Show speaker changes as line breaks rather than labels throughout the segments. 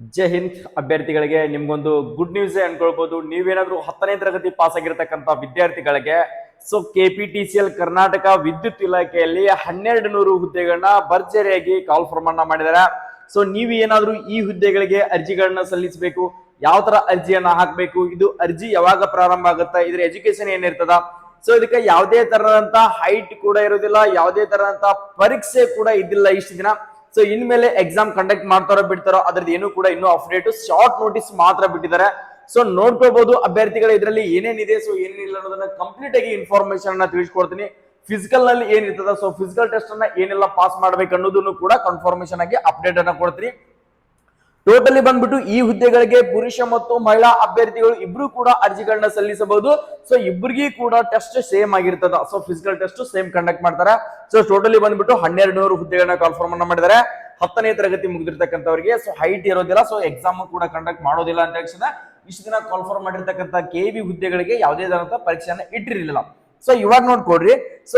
ಜೈ ಹಿಂದ್ ಅಭ್ಯರ್ಥಿಗಳಿಗೆ ನಿಮ್ಗೊಂದು good news ಅನ್ಕೊಳ್ಬಹುದು. ನೀವೇನಾದ್ರೂ 10ನೇ ತರಗತಿ ಪಾಸ್ ಆಗಿರ್ತಕ್ಕಂಥ ವಿದ್ಯಾರ್ಥಿಗಳಿಗೆ KPTCL ಕರ್ನಾಟಕ ವಿದ್ಯುತ್ ಇಲಾಖೆಯಲ್ಲಿ 1200 ಹುದ್ದೆಗಳನ್ನ ಭರ್ಜರಿಯಾಗಿ ಕಾಲ್ ಫಾರ್ಮ್ ಅನ್ನ ಮಾಡಿದ್ದಾರೆ. ನೀವು ಏನಾದ್ರೂ ಈ ಹುದ್ದೆಗಳಿಗೆ ಅರ್ಜಿಗಳನ್ನ ಸಲ್ಲಿಸಬೇಕು, ಯಾವ ತರ ಅರ್ಜಿಯನ್ನ ಹಾಕಬೇಕು, ಇದು ಅರ್ಜಿ ಯಾವಾಗ ಪ್ರಾರಂಭ ಆಗುತ್ತಾ, ಇದ್ರ ಎಜುಕೇಶನ್ ಏನಿರ್ತದ, ಇದಕ್ಕೆ ಯಾವುದೇ ತರದಂತ ಹೈಟ್ ಕೂಡ ಇರೋದಿಲ್ಲ, ಯಾವುದೇ ತರದಂತ ಪರೀಕ್ಷೆ ಕೂಡ ಇದ್ದಿಲ್ಲ ಇಷ್ಟು ದಿನ. ಇನ್ಮೇಲೆ ಎಕ್ಸಾಮ್ ಕಂಡಕ್ಟ್ ಮಾಡ್ತಾರೋ ಬಿಡ್ತಾರೋ ಅದ್ರದ್ದು ಏನು ಕೂಡ ಇನ್ನೂ ಅಪ್ಡೇಟ್, ಶಾರ್ಟ್ ನೋಟಿಸ್ ಮಾತ್ರ ಬಿಟ್ಟಿದ್ದಾರೆ. ನೋಡ್ಕೋಬಹುದು ಅಭ್ಯರ್ಥಿಗಳ ಇದರಲ್ಲಿ ಏನೇನಿದೆ, ಏನೇನಿಲ್ಲ ಅನ್ನೋದನ್ನ ಕಂಪ್ಲೀಟ್ ಆಗಿ ಇನ್ಫಾರ್ಮೇಶನ್ ಅನ್ನ ತಿಳಿಸ್ಕೊಡ್ತೀನಿ. ಫಿಸಿಕಲ್ ನಲ್ಲಿ ಏನಿರ್ತದ, ಫಿಸಿಕಲ್ ಟೆಸ್ಟ್ ಅನ್ನ ಏನೆಲ್ಲ ಪಾಸ್ ಮಾಡ್ಬೇಕು ಅನ್ನೋದನ್ನು ಕೂಡ ಕನ್ಫರ್ಮೇಶನ್ ಆಗಿ ಅಪ್ಡೇಟ್ ಅನ್ನ ಕೊಡ್ತೀನಿ. ಟೋಟಲಿ ಬಂದ್ಬಿಟ್ಟು ಈ ಹುದ್ದೆಗಳಿಗೆ ಪುರುಷ ಮತ್ತು ಮಹಿಳಾ ಅಭ್ಯರ್ಥಿಗಳು ಇಬ್ರು ಕೂಡ ಅರ್ಜಿಗಳನ್ನ ಸಲ್ಲಿಸಬಹುದು. ಇಬ್ಬರಿಗೂ ಕೂಡ ಟೆಸ್ಟ್ ಸೇಮ್ ಆಗಿರ್ತದ. ಫಿಸಿಕಲ್ ಟೆಸ್ಟ್ ಸೇಮ್ ಕಂಡಕ್ಟ್ ಮಾಡ್ತಾರೆ. ಟೋಟಲಿ ಬಂದ್ಬಿಟ್ಟು 1200 ಹುದ್ದೆಗಳನ್ನ ಕಾನ್ಫರ್ಮ್ ಅನ್ನ ಮಾಡಿದ್ದಾರೆ. 10ನೇ ತರಗತಿ ಮುಗಿದಿರ್ತಕ್ಕಂಥವ್ರಿಗೆ ಹೈಟ್ ಇರೋದಿಲ್ಲ, ಎಕ್ಸಾಮ್ ಕೂಡ ಕಂಡಕ್ಟ್ ಮಾಡೋದಿಲ್ಲ ಅಂತ ತಕ್ಷಣ ಇಷ್ಟು ದಿನ ಕಾನ್ಫರ್ಮ್ ಮಾಡಿರ್ತಕ್ಕಂಥ KV ಹುದ್ದೆಗಳಿಗೆ ಯಾವುದೇ ತರಹದ ಪರೀಕ್ಷೆಯನ್ನ ಇಟ್ಟಿರಲಿಲ್ಲ. ಇವಾಗ ನೋಡ್ಕೊಡ್ರಿ.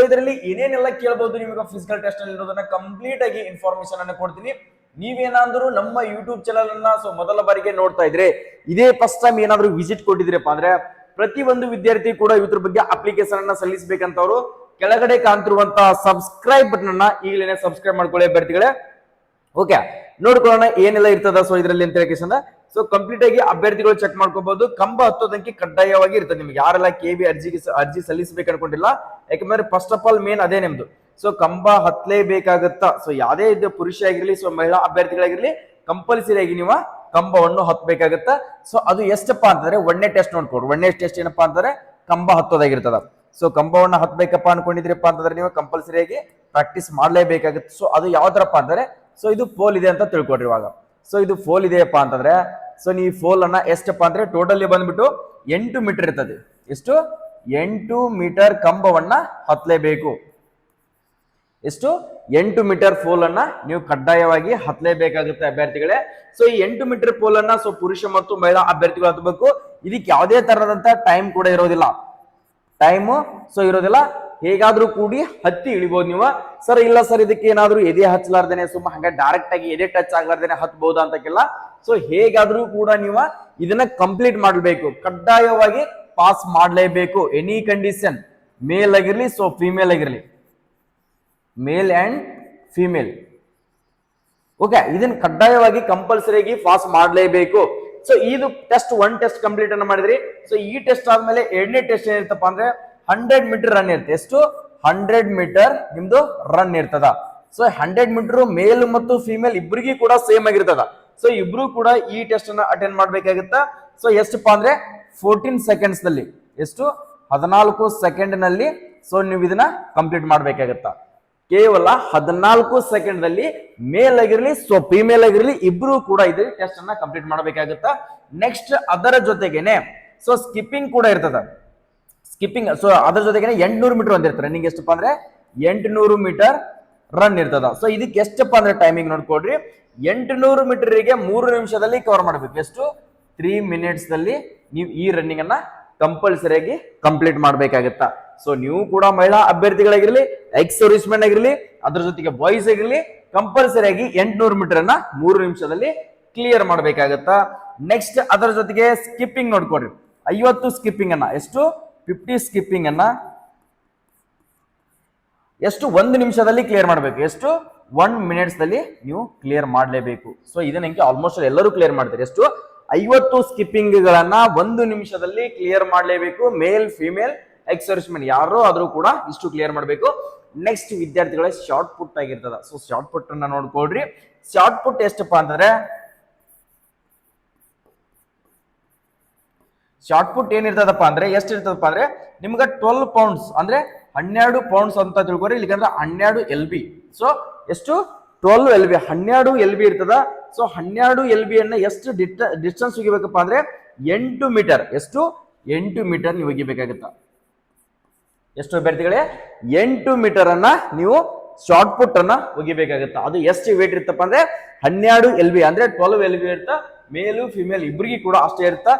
ಇದರಲ್ಲಿ ಏನೇನೆಲ್ಲ ಕೇಳಬಹುದು ನಿಮಗೆ ಫಿಸಿಕಲ್ ಟೆಸ್ಟ್ ಅಲ್ಲಿ ಇರೋದನ್ನ ಕಂಪ್ಲೀಟ್ ಆಗಿ ಇನ್ಫಾರ್ಮೇಶನ್ ಅನ್ನ ಕೊಡ್ತೀನಿ. ನೀವೇನಾದ್ರೂ ನಮ್ಮ ಯೂಟ್ಯೂಬ್ ಚಾನಲ್ ಅನ್ನ ಮೊದಲ ಬಾರಿಗೆ ನೋಡ್ತಾ ಇದ್ರೆ, ಇದೇ ಫಸ್ಟ್ ಟೈಮ್ ಏನಾದ್ರೂ ವಿಸಿಟ್ ಕೊಟ್ಟಿದ್ರಪ್ಪ ಅಂದ್ರೆ ಪ್ರತಿ ಒಂದು ವಿದ್ಯಾರ್ಥಿ ಕೂಡ ಇದ್ರ ಬಗ್ಗೆ ಅಪ್ಲಿಕೇಶನ್ ಅನ್ನ ಸಲ್ಲಿಸಬೇಕಂತವ್ರು ಕೆಳಗಡೆ ಕಾಣ್ತಿರುವಂತಹ ಸಬ್ಸ್ಕ್ರೈಬ್ ಬಟನ್ ಅನ್ನ ಈಗಲೇ ಸಬ್ಸ್ಕ್ರೈಬ್ ಮಾಡ್ಕೊಳ್ಳಿ ಅಭ್ಯರ್ಥಿಗಳೇ. ಓಕೆ, ನೋಡ್ಕೊಳ್ಳೋಣ ಏನೆಲ್ಲ ಇರ್ತದ ಇದರಲ್ಲಿ ಅಂತ ಹೇಳಿ. ಕಂಪ್ಲೀಟ್ ಆಗಿ ಅಭ್ಯರ್ಥಿಗಳು ಚೆಕ್ ಮಾಡ್ಕೋಬಹುದು. ಕಂಬ ಹತ್ತೋದಕ್ಕೆ ಕಡ್ಡಾಯವಾಗಿ ಇರ್ತದೆ. ನಿಮ್ಗೆ ಯಾರೆಲ್ಲ KV ಅರ್ಜಿ ಸಲ್ಲಿಸಬೇಕು ಅನ್ಕೊಂಡಿಲ್ಲ, ಯಾಕಂದ್ರೆ ಫಸ್ಟ್ ಆಫ್ ಆಲ್ ಮೇನ್ ಅದೇ ನಿಮ್ದು. ಕಂಬ ಹತ್ತಲೇಬೇಕಾಗತ್ತಾ. ಯಾವುದೇ ಇದು ಪುರುಷ ಆಗಿರ್ಲಿ, ಮಹಿಳಾ ಅಭ್ಯರ್ಥಿಗಳಾಗಿರ್ಲಿ, ಕಂಪಲ್ಸರಿ ಆಗಿ ನೀವು ಕಂಬವನ್ನು ಹತ್ತಬೇಕಾಗತ್ತ. ಅದು ಎಷ್ಟಪ್ಪ ಅಂತಂದ್ರೆ ಒಂದನೇ ಟೆಸ್ಟ್ ನೋಡ್ಕೊಡ್ರಿ. ಒಂದನೇ ಟೆಸ್ಟ್ ಏನಪ್ಪಾ ಅಂತಂದ್ರೆ ಕಂಬ ಹತ್ತೋದಾಗಿರ್ತದ. ಕಂಬವನ್ನ ಹತ್ಬೇಕಪ್ಪ ಅನ್ಕೊಂಡಿದ್ರಪ್ಪ ಅಂತಂದ್ರೆ ನೀವು ಕಂಪಲ್ಸರಿ ಆಗಿ ಪ್ರಾಕ್ಟೀಸ್ ಮಾಡ್ಲೇಬೇಕಾಗುತ್ತೆ. ಅದು ಯಾವ ತರಪ್ಪ ಅಂತಂದ್ರೆ ಇದು ಫೋಲ್ ಇದೆ ಅಂತ ತಿಳ್ಕೊಡ್ರಿ. ಇವಾಗ ಇದು ಫೋಲ್ ಇದೆಯಪ್ಪ ಅಂತಂದ್ರೆ ನೀವು ಫೋಲ್ ಅನ್ನ ಎಷ್ಟಪ್ಪ ಅಂದ್ರೆ ಟೋಟಲಿ ಬಂದ್ಬಿಟ್ಟು 8 ಮೀಟರ್ ಇರ್ತದೆ. ಎಷ್ಟು? 8 ಮೀಟರ್ ಕಂಬವನ್ನ ಹತ್ತಲೇಬೇಕು. ಎಷ್ಟು? 8 ಮೀಟರ್ ಪೋಲ್ ಅನ್ನ ನೀವು ಕಡ್ಡಾಯವಾಗಿ ಹತ್ತಲೇಬೇಕಾಗುತ್ತೆ ಅಭ್ಯರ್ಥಿಗಳೇ. ಈ 8 ಮೀಟರ್ ಪೋಲ್ ಅನ್ನ ಪುರುಷ ಮತ್ತು ಮಹಿಳಾ ಅಭ್ಯರ್ಥಿಗಳು ಹತ್ತಬೇಕು. ಇದಕ್ಕೆ ಯಾವುದೇ ತರದಂತ ಟೈಮ್ ಕೂಡ ಇರೋದಿಲ್ಲ. ಟೈಮ್ ಇರೋದಿಲ್ಲ, ಹೇಗಾದ್ರೂ ಕೂಡಿ ಹತ್ತಿ ಇಳಿಬಹುದು ನೀವು. ಇಲ್ಲ ಸರ್ ಇದಕ್ಕೆ ಏನಾದ್ರೂ ಎದೆ ಹಚ್ಚಲಾರ್ದೇನೆ ಸುಮ್ಮ ಹಂಗ ಡೈರೆಕ್ಟ್ ಆಗಿ ಎದೆ ಟಚ್ ಆಗ್ಲಾರ್ದೇನೆ ಹತ್ಬಹುದು ಅಂತಕ್ಕೆಲ್ಲ. ಹೇಗಾದ್ರೂ ಕೂಡ ನೀವು ಇದನ್ನ ಕಂಪ್ಲೀಟ್ ಮಾಡಬೇಕು, ಕಡ್ಡಾಯವಾಗಿ ಪಾಸ್ ಮಾಡಲೇಬೇಕು. ಎನಿ ಕಂಡೀಷನ್, ಮೇಲ್ ಆಗಿರ್ಲಿ ಫಿಮೇಲ್ ಆಗಿರ್ಲಿ, ಮೇಲ್ ಅಂಡ್ ಫಿಮೇಲ್. ಓಕೆ, ಇದನ್ನ ಕಡ್ಡಾಯವಾಗಿ ಕಂಪಲ್ಸರಿಯಾಗಿ ಪಾಸ್ ಮಾಡಲೇಬೇಕು. ಇದು ಟೆಸ್ಟ್ 1 ಟೆಸ್ಟ್ ಕಂಪ್ಲೀಟ್ ಅನ್ನ ಮಾಡಿದ್ರಿ. ಈ ಟೆಸ್ಟ್ ಆದ್ಮೇಲೆ ಎರಡನೇ ಟೆಸ್ಟ್ ಏನಿರ್ತಪ್ಪ ಅಂದ್ರೆ 100 ಮೀಟರ್ ರನ್ ಇರುತ್ತೆ. ಎಷ್ಟು? 100 ಮೀಟರ್ ನಿಮ್ದು ರನ್ ಇರ್ತದ. 100 ಮೀಟರ್ ಮೇಲ್ ಮತ್ತು ಫಿಮೇಲ್ ಇಬ್ಬರಿಗೂ ಕೂಡ ಸೇಮ್ ಆಗಿರ್ತದ. ಇಬ್ರು ಕೂಡ ಈ ಟೆಸ್ಟ್ ಅನ್ನ ಅಟೆಂಡ್ ಮಾಡ್ಬೇಕಾಗುತ್ತ. ಎಷ್ಟಪ್ಪ ಅಂದ್ರೆ 14 ಸೆಕೆಂಡ್ಸ್ ನಲ್ಲಿ, ಎಷ್ಟು? 14 ಸೆಕೆಂಡ್ ನಲ್ಲಿ ನೀವು ಇದನ್ನ ಕಂಪ್ಲೀಟ್ ಮಾಡ್ಬೇಕಾಗತ್ತ. ಕೇವಲ 14 ಸೆಕೆಂಡ್ ನಲ್ಲಿ ಮೇಲ್ ಆಗಿರ್ಲಿ ಫಿಮೇಲ್ ಆಗಿರ್ಲಿ ಇಬ್ರು ಕೂಡ ಇದು ಟೆಸ್ಟ್ ಅನ್ನ ಕಂಪ್ಲೀಟ್ ಮಾಡಬೇಕಾಗುತ್ತ. ನೆಕ್ಸ್ಟ್ ಅದರ ಜೊತೆಗೇನೆ ಸ್ಕಿಪ್ಪಿಂಗ್ ಕೂಡ ಇರ್ತದ. ಸ್ಕಿಪ್ಪಿಂಗ್ ಅದರ ಜೊತೆಗೇನೆ 800 ಮೀಟರ್ ಒಂದಿರ್ತಾರೆ. ನಿಂಗೆ ಎಷ್ಟಪ್ಪ ಅಂದ್ರೆ 800 ಮೀಟರ್ ರನ್ ಇರ್ತದ. ಇದಕ್ಕೆ ಎಷ್ಟಪ್ಪ ಅಂದ್ರೆ ಟೈಮಿಂಗ್ ನೋಡ್ಕೊಡ್ರಿ. 800 ಮೀಟರ್ಗೆ 3 ನಿಮಿಷದಲ್ಲಿ ಕವರ್ ಮಾಡಬೇಕು. ಎಷ್ಟು? 3 ಮಿನಿಟ್ಸ್ ದಲ್ಲಿ ನೀವು ಈ ರನ್ನಿಂಗ್ ಅನ್ನ ಕಂಪಲ್ಸರಿಯಾಗಿ ಕಂಪ್ಲೀಟ್ ಮಾಡ್ಬೇಕಾಗತ್ತ. ನೀವು ಕೂಡ ಮಹಿಳಾ ಅಭ್ಯರ್ಥಿಗಳಾಗಿರ್ಲಿ, ಎಕ್ಸ್ ಸರ್ವಿಸ್ಮೆನ್ ಆಗಿರ್ಲಿ, ಅದ್ರ ಜೊತೆಗೆ ಬಾಯ್ಸ್ ಆಗಿರ್ಲಿ, ಕಂಪಲ್ಸರಿಯಾಗಿ 800 ಮೀಟರ್ ಅನ್ನ 3 ನಿಮಿಷದಲ್ಲಿ ಕ್ಲಿಯರ್ ಮಾಡ್ಬೇಕಾಗತ್ತ. ನೆಕ್ಸ್ಟ್ ಅದರ ಜೊತೆಗೆ ಸ್ಕಿಪ್ಪಿಂಗ್ ನೋಡ್ಕೊಡ್ರಿ. 50 ಸ್ಕಿಪ್ಪಿಂಗ್ ಅನ್ನ, ಎಷ್ಟು? 50 ಸ್ಕಿಪ್ಪಿಂಗ್ ಅನ್ನ ಎಷ್ಟು? 1 ನಿಮಿಷದಲ್ಲಿ ಕ್ಲಿಯರ್ ಮಾಡಬೇಕು. ಎಷ್ಟು? 1 ಮಿನಿಟ್ಸ್ ದಲ್ಲಿ ನೀವು ಕ್ಲಿಯರ್ ಮಾಡಲೇಬೇಕು. ಇದನ್ನ ಆಲ್ಮೋಸ್ಟ್ ಎಲ್ಲರೂ ಕ್ಲಿಯರ್ ಮಾಡ್ತಾರೆ. ಎಷ್ಟು? 50 ಸ್ಕಿಪ್ಪಿಂಗ್ ಗಳನ್ನ 1 ನಿಮಿಷದಲ್ಲಿ ಕ್ಲಿಯರ್ ಮಾಡಲೇಬೇಕು. ಮೇಲ್ ಫಿಮೇಲ್ ಎಕ್ಸ್ ಸರ್ವಿಸ್ಮೆನ್ ಯಾರು ಆದ್ರೂ ಕೂಡ ಇಷ್ಟು ಕ್ಲಿಯರ್ ಮಾಡಬೇಕು. ನೆಕ್ಸ್ಟ್ ವಿದ್ಯಾರ್ಥಿಗಳ ಶಾರ್ಟ್ ಪುಟ್ ಆಗಿರ್ತದ. ಶಾರ್ಟ್ ಪುಟ್ ಅನ್ನ ನೋಡ್ಕೊಡ್ರಿ. ಶಾರ್ಟ್ ಪುಟ್ ಎಷ್ಟಪ್ಪ ಅಂತಂದ್ರೆ ಶಾರ್ಟ್ ಪುಟ್ ಏನಿರ್ತದಪ್ಪ ಅಂದ್ರೆ ಎಷ್ಟು ಇರ್ತದಪ್ಪ ಅಂದ್ರೆ ನಿಮ್ಗ 12 ಪೌಂಡ್ಸ್ ಅಂದ್ರೆ 12 ಪೌಂಡ್ಸ್ ಅಂತ ತಿಳ್ಕೊರಿ. ಇಲ್ಲಿಗಂದ್ರೆ 12 LB. ಎಷ್ಟು? 12 LB, 12 LB ಇರ್ತದ. 12 LB ಅನ್ನ ಎಷ್ಟು ಡಿಸ್ಟೆನ್ಸ್ ಹೋಗಿಬೇಕಪ್ಪ ಅಂದ್ರೆ 8 ಮೀಟರ್. ಎಷ್ಟು? 8 ಮೀಟರ್ ನೀವು ಹೋಗಿಬೇಕಾಗತ್ತ. ಎಷ್ಟು ಅಭ್ಯರ್ಥಿಗಳೇ? 8 ಮೀಟರ್ ಅನ್ನ ನೀವು ಶಾರ್ಟ್ ಪುಟ್ ಅನ್ನ ಹೋಗಿಬೇಕಾಗತ್ತ. ಅದು ಎಷ್ಟು ವೇಟ್ ಇರ್ತಪ್ಪ ಅಂದ್ರೆ 12 LB ಅಂದ್ರೆ 12 LB ಇರ್ತ. ಮೇಲು ಫಿಮೇಲ್ ಇಬ್ಬರಿಗೂ ಕೂಡ ಅಷ್ಟೇ ಇರುತ್ತಾ.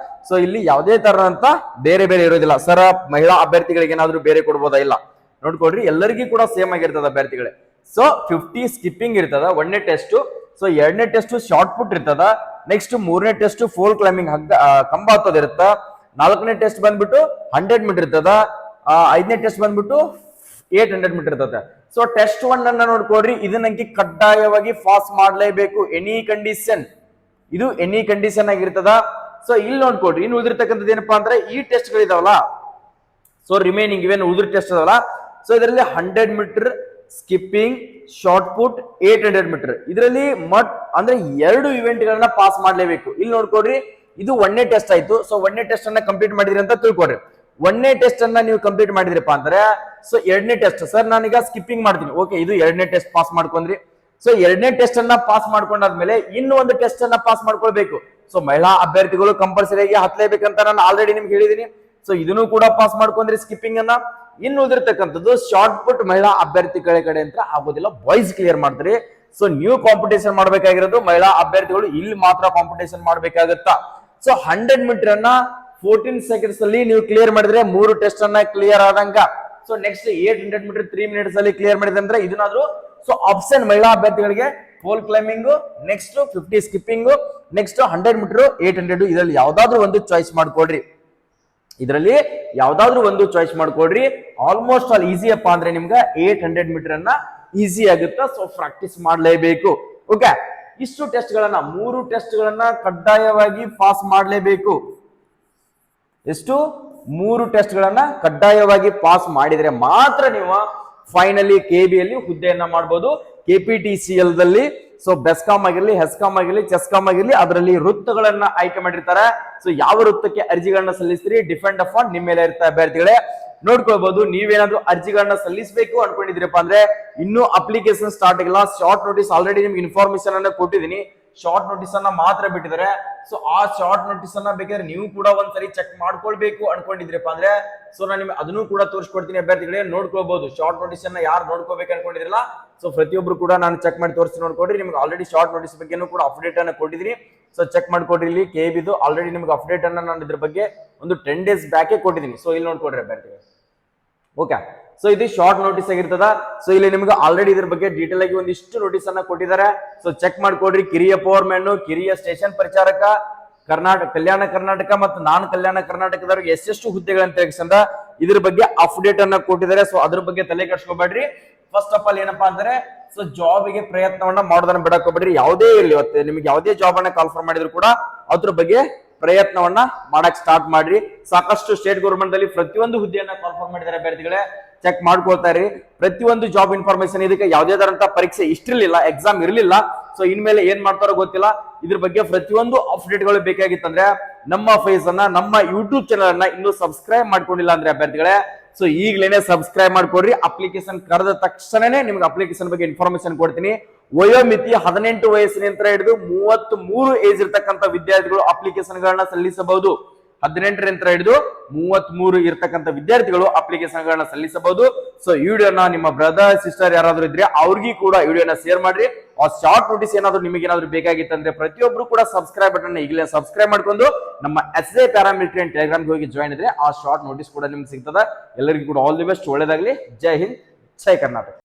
ಇಲ್ಲಿ ಯಾವುದೇ ತರದಂತ ಬೇರೆ ಬೇರೆ ಇರೋದಿಲ್ಲ. ಮಹಿಳಾ ಅಭ್ಯರ್ಥಿಗಳಿಗೆ ಏನಾದ್ರೂ ಬೇರೆ ಕೊಡ್ಬೋದಾ? ಇಲ್ಲ, ನೋಡ್ಕೊಡ್ರಿ, ಎಲ್ಲರಿಗೂ ಕೂಡ ಸೇಮ್ ಆಗಿರ್ತದ ಅಭ್ಯರ್ಥಿಗಳೇ. ಸೊ 50 ಸ್ಕಿಪ್ಪಿಂಗ್ ಇರ್ತದ ಒಂದನೇ ಟೆಸ್ಟ್. ಸೊ ಎರಡನೇ ಟೆಸ್ಟ್ ಶಾರ್ಟ್ ಪುಟ್ ಇರ್ತದ. ನೆಕ್ಸ್ಟ್ ಮೂರನೇ ಟೆಸ್ಟ್ ಫೋಲ್ ಕ್ಲೈಂಬಿಂಗ್ ಕಂಬ ಹತ್ತೋದ್ ಇರುತ್ತ. ನಾಲ್ಕನೇ ಟೆಸ್ಟ್ ಬಂದ್ಬಿಟ್ಟು 100 ಮೀಟರ್ ಇರ್ತದ. ಐದನೇ ಟೆಸ್ಟ್ ಬಂದ್ಬಿಟ್ಟು 800 ಮೀಟರ್ ಇರ್ತದೆ. ಸೊ ಟೆಸ್ಟ್ 1 ಅನ್ನ ನೋಡ್ಕೊಡ್ರಿ, ಇದನ್ನಂಕಿ ಕಡ್ಡಾಯವಾಗಿ ಪಾಸ್ ಮಾಡ್ಲೇಬೇಕು ಎನಿ ಕಂಡೀಷನ್. ಇದು ಎನಿ ಕಂಡೀಷನ್ ಆಗಿರ್ತದ. ಸೊ ಇಲ್ಲಿ ನೋಡ್ಕೊಡ್ರಿ, ಇನ್ನು ಉಳಿದಿರ್ತಕ್ಕಂಥದ್ದು ಏನಪ್ಪಾ ಅಂದ್ರೆ ಈ ಟೆಸ್ಟ್ ಗಳಿದಾವಲ್ಲ, ಸೊ ರಿಮೈನಿಂಗ್ ಇವೇನು ಉಳಿದ್ರ ಟೆಸ್ಟ್ ಅದಲ್ಲ, ಸೊ ಇದರಲ್ಲಿ 100 metre skipping, short put, 800 metre, ಇದರಲ್ಲಿ ಅಂದ್ರೆ 2 ಇವೆಂಟ್ ಗಳನ್ನ ಪಾಸ್ ಮಾಡ್ಲೇಬೇಕು. ಇಲ್ಲಿ ನೋಡ್ಕೊಡ್ರಿ, ಇದು ಒಂದನೇ ಟೆಸ್ಟ್ ಆಯ್ತು. ಸೊ ಒಂದನೇ ಟೆಸ್ಟ್ ಅನ್ನ ಕಂಪ್ಲೀಟ್ ಮಾಡಿದ್ರಿ ಅಂತ ತಿಳ್ಕೊಡ್ರಿ. ಒಂದನೇ ಟೆಸ್ಟ್ ಅನ್ನ ನೀವು ಕಂಪ್ಲೀಟ್ ಮಾಡಿದ್ರಪ್ಪ ಅಂದ್ರೆ ಸೊ ಎರಡನೇ ಟೆಸ್ಟ್, ಸರ್ ನಾನೀಗ ಸ್ಕಿಪ್ಪಿಂಗ್ ಮಾಡ್ತೀನಿ, ಓಕೆ, ಇದು ಎರಡನೇ ಟೆಸ್ಟ್ ಪಾಸ್ ಮಾಡ್ಕೊಂಡ್ರಿ. ಸೊ ಎರಡನೇ ಟೆಸ್ಟ್ ಅನ್ನ ಪಾಸ್ ಮಾಡ್ಕೊಂಡಾದ್ಮೇಲೆ ಇನ್ನು ಒಂದು ಟೆಸ್ಟ್ ಅನ್ನ ಪಾಸ್ ಮಾಡ್ಕೊಳ್ಬೇಕು. ಸೊ ಮಹಿಳಾ ಅಭ್ಯರ್ಥಿಗಳು ಕಂಪಲ್ಸರಿಯಾಗಿ ಹತ್ಲೇಬೇಕಂತ ನಾನು ಆಲ್ರೆಡಿ ನಿಮ್ಗೆ ಹೇಳಿದೀನಿ. ಸೊ ಇದನ್ನು ಕೂಡ ಪಾಸ್ ಮಾಡ್ಕೊಂಡ್ರಿ ಸ್ಕಿಪ್ಪಿಂಗ್ ಅನ್ನ. ಇನ್ನು ಉಳಿದಿರ್ತಕ್ಕಂಥದ್ದು ಶಾರ್ಟ್ ಪುಟ್ ಮಹಿಳಾ ಅಭ್ಯರ್ಥಿಗಳ ಕಡೆ ಅಂತ ಆಗೋದಿಲ್ಲ, ಬಾಯ್ಸ್ ಕ್ಲಿಯರ್ ಮಾಡ್ತಾರೆ. ಸೊ ನೀವು ಕಾಂಪಿಟೇಷನ್ ಮಾಡ್ಬೇಕಾಗಿರೋದು ಮಹಿಳಾ ಅಭ್ಯರ್ಥಿಗಳು ಇಲ್ಲಿ ಮಾತ್ರ ಕಾಂಪಿಟೇಷನ್ ಮಾಡ್ಬೇಕಾಗತ್ತಾ. ಸೊ 100 ಮೀಟರ್ ಅನ್ನ 14 ಸೆಕೆಂಡ್ಸ್ ಅಲ್ಲಿ ನೀವು ಕ್ಲಿಯರ್ ಮಾಡಿದ್ರೆ 3 ಟೆಸ್ಟ್ ಅನ್ನ ಕ್ಲಿಯರ್ ಆದಂಗ. ಸೊ ನೆಕ್ಸ್ಟ್ 800 ಮೀಟರ್ 3 ಮಿನಿಟ್ಸ್ ಅಲ್ಲಿ ಕ್ಲಿಯರ್ ಮಾಡಿದ್ರೆ ಇದನ್ನಾದ್ರೂ ಸೊ ಆಪ್ಷನ್ ಮಹಿಳಾ ಅಭ್ಯರ್ಥಿಗಳಿಗೆ pole climbing, next 50 skipping, next 100 metre 800, ಇದರಲ್ಲಿ ಯಾವ್ದಾದ್ರು ಒಂದು ಚಾಯ್ಸ್ ಮಾಡ್ಕೊಡ್ರಿ. ಇದರಲ್ಲಿ ಯಾವ್ದಾದ್ರು ಒಂದು ಚಾಯ್ಸ್ ಮಾಡ್ಕೊಡ್ರಿ. ಆಲ್ಮೋಸ್ಟ್ ಆಲ್ ಈಸಿ ಅಪ್ಪ ಅಂದ್ರೆ ನಿಮ್ಗೆ 800 ಮೀಟರ್ ಅನ್ನ ಈಸಿ ಆಗುತ್ತಾ. ಸೊ ಪ್ರಾಕ್ಟೀಸ್ ಮಾಡ್ಲೇಬೇಕು. ಓಕೆ, ಇಷ್ಟು ಟೆಸ್ಟ್ ಗಳನ್ನ 3 ಟೆಸ್ಟ್ ಗಳನ್ನ ಕಡ್ಡಾಯವಾಗಿ ಪಾಸ್ ಮಾಡ್ಲೇಬೇಕು. ಎಷ್ಟು 3 ಟೆಸ್ಟ್ ಗಳನ್ನ ಕಡ್ಡಾಯವಾಗಿ ಪಾಸ್ ಮಾಡಿದ್ರೆ ಮಾತ್ರ ನೀವು ಫೈನಲಿ ಕೆಬಿಯಲ್ಲಿ ಹುದ್ದೆಯನ್ನ ಮಾಡಬಹುದು. KPTCL ದಲ್ಲಿ ಸೊ ಬೆಸ್ಕಾಂ ಆಗಿರ್ಲಿ, ಹೆಸ್ಕಾಂ ಆಗಿರ್ಲಿ, ಚೆಸ್ಕಾಂ ಆಗಿರ್ಲಿ, ಅದರಲ್ಲಿ ವೃತ್ತಗಳನ್ನ ಆಯ್ಕೆ ಮಾಡಿರ್ತಾರೆ. ಸೊ ಯಾವ ವೃತ್ತಕ್ಕೆ ಅರ್ಜಿಗಳನ್ನ ಸಲ್ಲಿಸ್ತೀರಿ ಡಿಪೆಂಡ್ ಅಪಾನ್ ನಿಮ್ಮ ಮೇಲೆ ಇರ್ತಾರೆ ಅಭ್ಯರ್ಥಿಗಳೇ. ನೋಡ್ಕೊಳ್ಬಹುದು, ನೀವೇನಾದ್ರೂ ಅರ್ಜಿಗಳನ್ನ ಸಲ್ಲಿಸಬೇಕು ಅನ್ಕೊಂಡಿದ್ರಪ್ಪ ಅಂದ್ರೆ ಇನ್ನೂ ಅಪ್ಲಿಕೇಶನ್ ಸ್ಟಾರ್ಟ್ ಆಗಿಲ್ಲ. ಶಾರ್ಟ್ ನೋಟಿಸ್ ಆಲ್ರೆಡಿ ನಿಮ್ಗೆ ಇನ್ಫಾರ್ಮೇಶನ್ ಅನ್ನ ಕೊಟ್ಟಿದ್ದೀನಿ, ಶಾರ್ಟ್ ನೋಟಿಸ್ ಅನ್ನ ಮಾತ್ರ ಬಿಟ್ಟಿದ್ದಾರೆ. ಸೊ ಆ ಶಾರ್ಟ್ ನೋಟಿಸ್ ಅನ್ನ ಬೇಕಾದ್ರೆ ನೀವು ಕೂಡ ಒಂದ್ಸರಿ ಚೆಕ್ ಮಾಡ್ಕೊಳ್ಬೇಕು ಅನ್ಕೊಂಡಿದ್ರಪ್ಪ ಅಂದ್ರೆ ಸೊ ನಾನು ನಿಮ್ಗೆ ಅದನ್ನು ಕೂಡ ತೋರಿಸ್ಕೊಡ್ತೀನಿ ಅಭ್ಯರ್ಥಿಗಳೇ. ನೋಡ್ಕೋಬಹುದು ಶಾರ್ಟ್ ನೋಟಿಸ್ ಅನ್ನ ಯಾರು ನೋಡ್ಕೋಬೇಕು ಅನ್ಕೊಂಡಿದ್ರಲ್ಲ, ಸೊ ಪ್ರತಿಯೊಬ್ರು ಕೂಡ ನಾನು ಚೆಕ್ ಮಾಡಿ ತೋರಿಸಿ ನೋಡ್ಕೊಡ್ರಿ. ನಿಮ್ಗೆ ಆಲ್ರೆಡಿ ಶಾರ್ಟ್ ನೋಟಿಸ್ ಬಗ್ಗೆನೂ ಕೂಡ ಅಪ್ಡೇಟ್ ಅನ್ನ ಕೊಟ್ಟಿದ್ದೀನಿ. ಸೊ ಚೆಕ್ ಮಾಡ್ಕೊಡ್ರಿ. ಇಲ್ಲಿ ಕೆಬಿದು ಆಲ್ರೆಡಿ ನಿಮ್ಗೆ ಅಪ್ಡೇಟ್ ಅನ್ನ ನಾನು ಇದ್ರ ಬಗ್ಗೆ ಒಂದು 10 days ಬ್ಯಾಕೆ ಕೊಟ್ಟಿದ್ದೀನಿ. ಸೊ ಇಲ್ಲಿ ನೋಡ್ಕೊಡ್ರಿ ಅಭ್ಯರ್ಥಿಗಳು. ಓಕೆ, ಸೊ ಇದು ಶಾರ್ಟ್ ನೋಟಿಸ್ ಆಗಿರ್ತದ. ಸೊ ಇಲ್ಲಿ ನಿಮ್ಗೆ ಆಲ್ರೆಡಿ ಇದ್ರ ಬಗ್ಗೆ ಡೀಟೇಲ್ ಆಗಿ ಒಂದಿಷ್ಟು ನೋಟಿಸ್ ಅನ್ನ ಕೊಟ್ಟಿದ್ದಾರೆ. ಸೊ ಚೆಕ್ ಮಾಡ್ಕೊಡ್ರಿ. ಕಿರಿಯ ಪವರ್ ಮ್ಯಾನ್, ಕಿರಿಯ ಸ್ಟೇಷನ್ ಪರಿಚಾರಕ, ಕಲ್ಯಾಣ ಕರ್ನಾಟಕ ಮತ್ತು ನಾನ್ ಕಲ್ಯಾಣ ಕರ್ನಾಟಕದವ್ರಿಗೆ ಎಷ್ಟೆಷ್ಟು ಹುದ್ದೆಗಳಂತ ತೆಗೆಸಂದ ಇದ್ರ ಬಗ್ಗೆ ಅಪ್ಡೇಟ್ ಅನ್ನ ಕೊಟ್ಟಿದ್ದಾರೆ. ಸೊ ಅದ್ರ ಬಗ್ಗೆ ತಲೆ ಕೆಡ್ಸ್ಕೊಬೇಡ್ರಿ. ಫಸ್ಟ್ ಆಫ್ ಆಲ್ ಏನಪ್ಪಾ ಅಂದ್ರೆ ಸೊ ಜಾಬ್ಗೆ ಪ್ರಯತ್ನವನ್ನ ಮಾಡೋದನ್ನ ಬಿಡಕ್ ಹೋಗ್ಬೇಡ್ರಿ. ಯಾವುದೇ ಇರ್ಲಿ, ಇವತ್ತು ನಿಮ್ಗೆ ಯಾವುದೇ ಜಾಬ್ ಅನ್ನ ಕಾಲ್ಫರ್ ಮಾಡಿದ್ರು ಕೂಡ ಅದ್ರ ಬಗ್ಗೆ ಪ್ರಯತ್ನವನ್ನ ಮಾಡಕ್ ಸ್ಟಾರ್ಟ್ ಮಾಡ್ರಿ. ಸಾಕಷ್ಟು ಸ್ಟೇಟ್ ಗೌರ್ಮೆಂಟ್ ಅಲ್ಲಿ ಪ್ರತಿಯೊಂದು ಹುದ್ದೆಯನ್ನ ಕಾಲ್ಫರ್ ಮಾಡಿದ್ದಾರೆ ಅಭ್ಯರ್ಥಿಗಳೇ. ಚೆಕ್ ಮಾಡ್ಕೊಳ್ತಾ ಇರಿ. ಪ್ರತಿಯೊಂದು ಜಾಬ್ ಇನ್ಫಾರ್ಮೇಶನ್, ಇದಕ್ಕೆ ಯಾವುದೇ ತರಂತ ಪರೀಕ್ಷೆ ಇಷ್ಟಿರ್ಲಿಲ್ಲ, ಎಕ್ಸಾಮ್ ಇರ್ಲಿಲ್ಲ. ಸೊ ಇನ್ಮೇಲೆ ಏನ್ ಮಾಡ್ತಾರೋ ಗೊತ್ತಿಲ್ಲ. ಇದ್ರ ಬಗ್ಗೆ ಪ್ರತಿಯೊಂದು ಅಪ್ಡೇಟ್ ಗಳು ಬೇಕಾಗಿತ್ತಂದ್ರೆ ನಮ್ಮ ಫೇಸ್ ಅನ್ನ, ನಮ್ಮ ಯೂಟ್ಯೂಬ್ ಚಾನಲ್ ಅನ್ನ ಇನ್ನೂ ಸಬ್ಸ್ಕ್ರೈಬ್ ಮಾಡ್ಕೊಂಡಿಲ್ಲ ಅಂದ್ರೆ ಅಭ್ಯರ್ಥಿಗಳೇ ಸೊ ಈಗಲೇನೆ ಸಬ್ಸ್ಕ್ರೈಬ್ ಮಾಡ್ಕೊಡ್ರಿ. ಅಪ್ಲಿಕೇಶನ್ ಕರೆದ ತಕ್ಷಣನೇ ನಿಮ್ಗೆ ಅಪ್ಲಿಕೇಶನ್ ಬಗ್ಗೆ ಇನ್ಫಾರ್ಮೇಶನ್ ಕೊಡ್ತೀನಿ. ವಯೋಮಿತಿ 18 ವಯಸ್ಸಿನಿಂದ ಹಿಡಿದು 33 ಏಜ್ ಇರ್ತಕ್ಕಂಥ ವಿದ್ಯಾರ್ಥಿಗಳು ಅಪ್ಲಿಕೇಶನ್ ಗಳನ್ನ ಸಲ್ಲಿಸಬಹುದು. 18ರಿಂದ ಹಿಡಿದು 33 ಇರ್ತಕ್ಕಂಥ ವಿದ್ಯಾರ್ಥಿಗಳು ಅಪ್ಲಿಕೇಶನ್ ಗಳನ್ನ ಸಲ್ಲಿಸಬಹುದು. ಸೊ ಈ ವಿಡಿಯೋನ ನಿಮ್ಮ ಬ್ರದರ್ ಸಿಸ್ಟರ್ ಯಾರಾದ್ರೂ ಇದ್ರೆ ಅವ್ರಿಗೆ ಕೂಡ ವಿಡಿಯೋನ ಶೇರ್ ಮಾಡ್ರಿ. ಆ ಶಾರ್ಟ್ ನೋಟಿಸ್ ಏನಾದ್ರು ನಿಮಗೆ ಏನಾದ್ರು ಬೇಕಾಗಿತ್ತಂದ್ರೆ ಪ್ರತಿಯೊಬ್ರು ಕೂಡ ಸಬ್ಸ್ಕ್ರೈಬ್ ಬಟನ್ ಈಗಲೇ ಸಬ್ಸ್ಕ್ರೈಬ್ ಮಾಡ್ಕೊಂಡು ನಮ್ಮ SJ ಪ್ಯಾರಾಮಿಲಿಟರಿ ಅಂಡ್ ಟೆಲಿಗ್ರಾಮ್ಗೆ ಹೋಗಿ ಜಾಯಿನ್ ಇದ್ರೆ ಆ ಶಾರ್ಟ್ ನೋಟಿಸ್ ಕೂಡ ನಿಮ್ಗೆ ಸಿಗ್ತದೆ. ಎಲ್ಲರಿಗೂ ಕೂಡ ಆಲ್ ದಿ ಬೆಸ್ಟ್, ಒಳ್ಳೇದಾಗ್ಲಿ. ಜೈ ಹಿಂದ್, ಜೈ ಕರ್ನಾಟಕ.